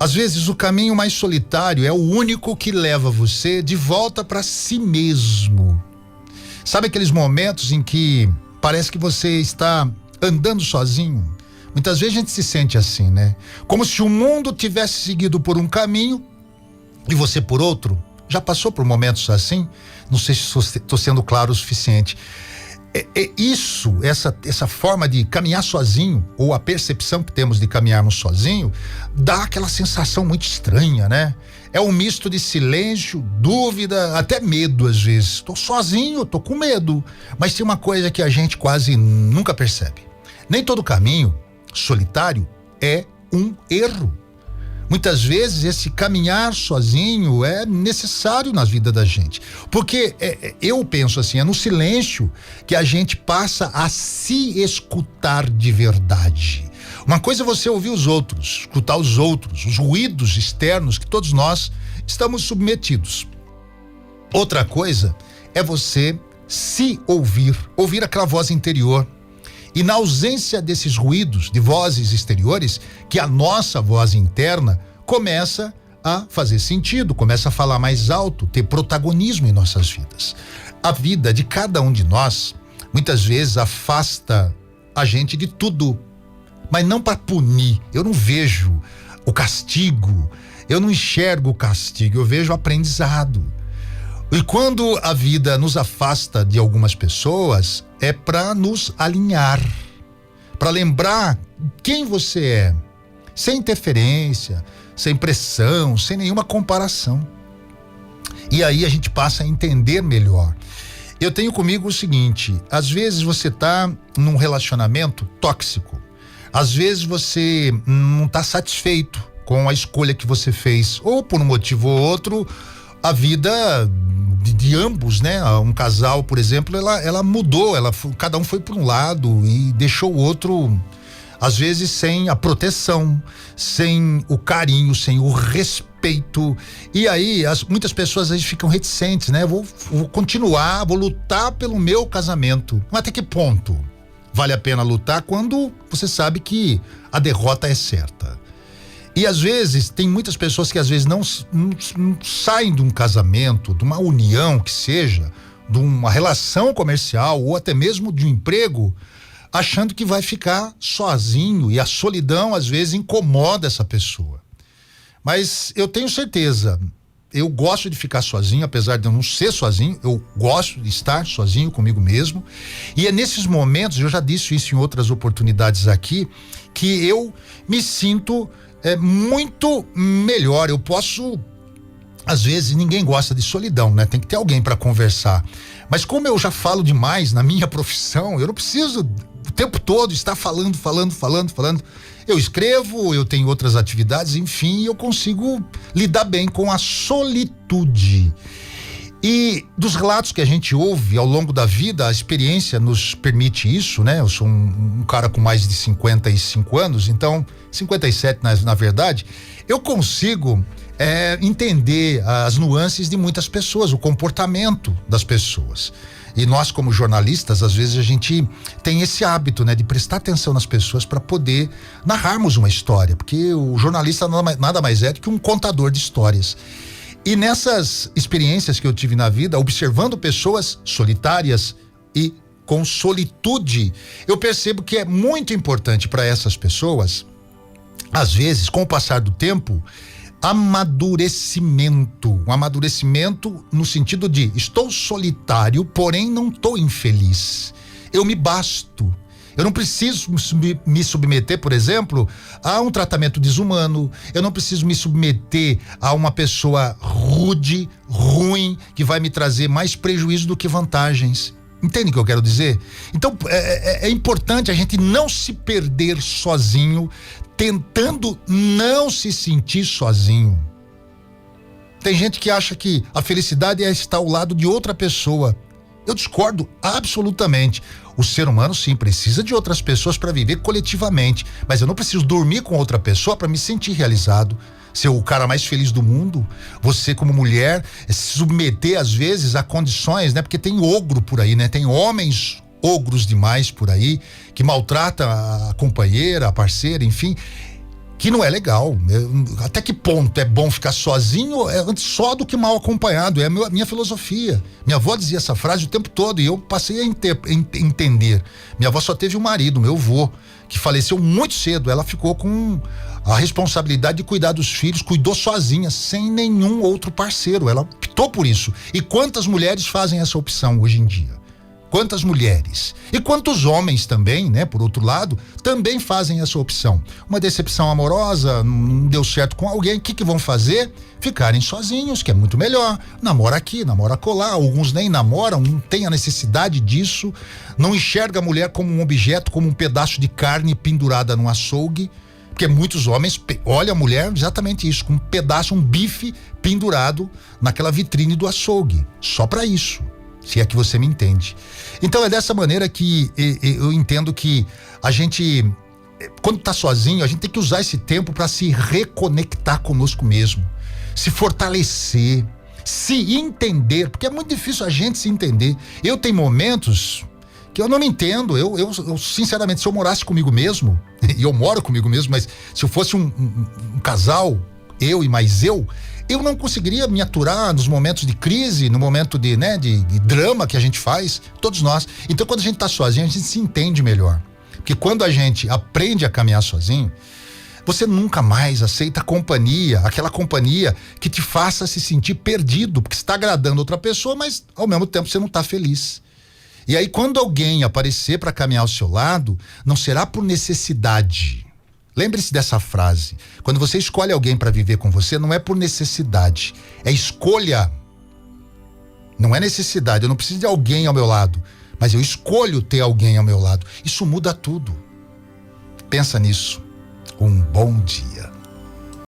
Às vezes o caminho mais solitário é o único que leva você de volta para si mesmo. Sabe aqueles momentos em que parece que você está andando sozinho? Muitas vezes a gente se sente assim, né? Como se o mundo tivesse seguido por um caminho e você por outro. Já passou por momentos assim? Não sei se estou sendo claro o suficiente. Essa forma de caminhar sozinho, ou a percepção que temos de caminharmos sozinho, dá aquela sensação muito estranha, né? É um misto de silêncio, dúvida, até medo às vezes. Tô sozinho, tô com medo. Mas tem uma coisa que a gente quase nunca percebe. Nem todo caminho solitário é um erro. Muitas vezes esse caminhar sozinho é necessário na vida da gente, porque eu penso assim, é no silêncio que a gente passa a se escutar de verdade. Uma coisa é você ouvir os outros, escutar os outros, os ruídos externos que todos nós estamos submetidos. Outra coisa é você se ouvir aquela voz interior. E na ausência desses ruídos, de vozes exteriores, que a nossa voz interna começa a fazer sentido, começa a falar mais alto, ter protagonismo em nossas vidas. A vida de cada um de nós, muitas vezes afasta a gente de tudo, mas não para punir. Eu não vejo o castigo, eu não enxergo o castigo, eu vejo o aprendizado. E quando a vida nos afasta de algumas pessoas, é para nos alinhar, para lembrar quem você é, sem interferência, sem pressão, sem nenhuma comparação. E aí a gente passa a entender melhor. Eu tenho comigo o seguinte: às vezes você tá num relacionamento tóxico, às vezes você não tá satisfeito com a escolha que você fez, ou por um motivo ou outro, a vida de ambos, né? Um casal, por exemplo, ela mudou, cada um foi para um lado e deixou o outro, às vezes, sem a proteção, sem o carinho, sem o respeito. E aí, muitas pessoas aí ficam reticentes, né? Vou continuar, vou lutar pelo meu casamento. Mas até que ponto vale a pena lutar quando você sabe que a derrota é certa? E às vezes, tem muitas pessoas que às vezes não saem de um casamento, de uma união que seja, de uma relação comercial ou até mesmo de um emprego, achando que vai ficar sozinho, e a solidão às vezes incomoda essa pessoa. Mas eu tenho certeza, eu gosto de ficar sozinho, apesar de eu não ser sozinho, eu gosto de estar sozinho comigo mesmo, e é nesses momentos, eu já disse isso em outras oportunidades aqui, que eu me sinto muito melhor. Eu posso, às vezes, ninguém gosta de solidão, né? Tem que ter alguém para conversar. Mas como eu já falo demais na minha profissão, eu não preciso o tempo todo estar falando. Eu escrevo, eu tenho outras atividades, enfim, eu consigo lidar bem com a solitude. E dos relatos que a gente ouve ao longo da vida, a experiência nos permite isso, né? Eu sou um cara com mais de 55 anos, então 57 na verdade, eu consigo entender as nuances de muitas pessoas, o comportamento das pessoas. E nós, como jornalistas, às vezes a gente tem esse hábito, né, de prestar atenção nas pessoas para poder narrarmos uma história, porque o jornalista nada mais é do que um contador de histórias. E nessas experiências que eu tive na vida, observando pessoas solitárias e com solitude, eu percebo que é muito importante para essas pessoas, às vezes, com o passar do tempo, amadurecimento. Um amadurecimento no sentido de estou solitário, porém não estou infeliz. Eu me basto. Eu não preciso me submeter, por exemplo, a um tratamento desumano. Eu não preciso me submeter a uma pessoa rude, ruim, que vai me trazer mais prejuízo do que vantagens. Entende o que eu quero dizer? Então, é importante a gente não se perder sozinho, tentando não se sentir sozinho. Tem gente que acha que a felicidade é estar ao lado de outra pessoa. Eu discordo absolutamente. O ser humano, sim, precisa de outras pessoas para viver coletivamente, mas eu não preciso dormir com outra pessoa para me sentir realizado, ser o cara mais feliz do mundo. Você, como mulher, se submeter às vezes a condições, né? Porque tem ogro por aí, né? Tem homens ogros demais por aí, que maltrata a companheira, a parceira, enfim, que não é legal. Até que ponto é bom ficar sozinho? É antes só do que mal acompanhado. É a minha filosofia. Minha avó dizia essa frase o tempo todo e eu passei a entender. Minha avó só teve um marido, meu avô, que faleceu muito cedo. Ela ficou com a responsabilidade de cuidar dos filhos, cuidou sozinha, sem nenhum outro parceiro. Ela optou por isso. E quantas mulheres fazem essa opção hoje em dia? Quantas mulheres e quantos homens também, né? Por outro lado, também fazem essa opção. Uma decepção amorosa, não deu certo com alguém, o que vão fazer? Ficarem sozinhos, que é muito melhor. Namora aqui, namora acolá, alguns nem namoram, não tem a necessidade disso, não enxerga a mulher como um objeto, como um pedaço de carne pendurada num açougue, porque muitos homens olham a mulher exatamente isso, com um pedaço, um bife pendurado naquela vitrine do açougue, só para isso. Se é que você me entende. Então é dessa maneira que eu entendo que a gente, quando está sozinho, a gente tem que usar esse tempo para se reconectar conosco mesmo, se fortalecer, se entender, porque é muito difícil a gente se entender. Eu tenho momentos que eu não me entendo. Eu sinceramente, se eu morasse comigo mesmo, e eu moro comigo mesmo, mas se eu fosse um casal, eu e mais eu não conseguiria me aturar nos momentos de crise, no momento de drama que a gente faz, todos nós. Então, quando a gente tá sozinho, a gente se entende melhor. Porque quando a gente aprende a caminhar sozinho, você nunca mais aceita companhia, aquela companhia que te faça se sentir perdido, porque você está agradando outra pessoa, mas ao mesmo tempo você não está feliz. E aí, quando alguém aparecer para caminhar ao seu lado, não será por necessidade. Lembre-se dessa frase. Quando você escolhe alguém para viver com você, não é por necessidade, é escolha. Não é necessidade. Eu não preciso de alguém ao meu lado, mas eu escolho ter alguém ao meu lado. Isso muda tudo. Pensa nisso. Um bom dia.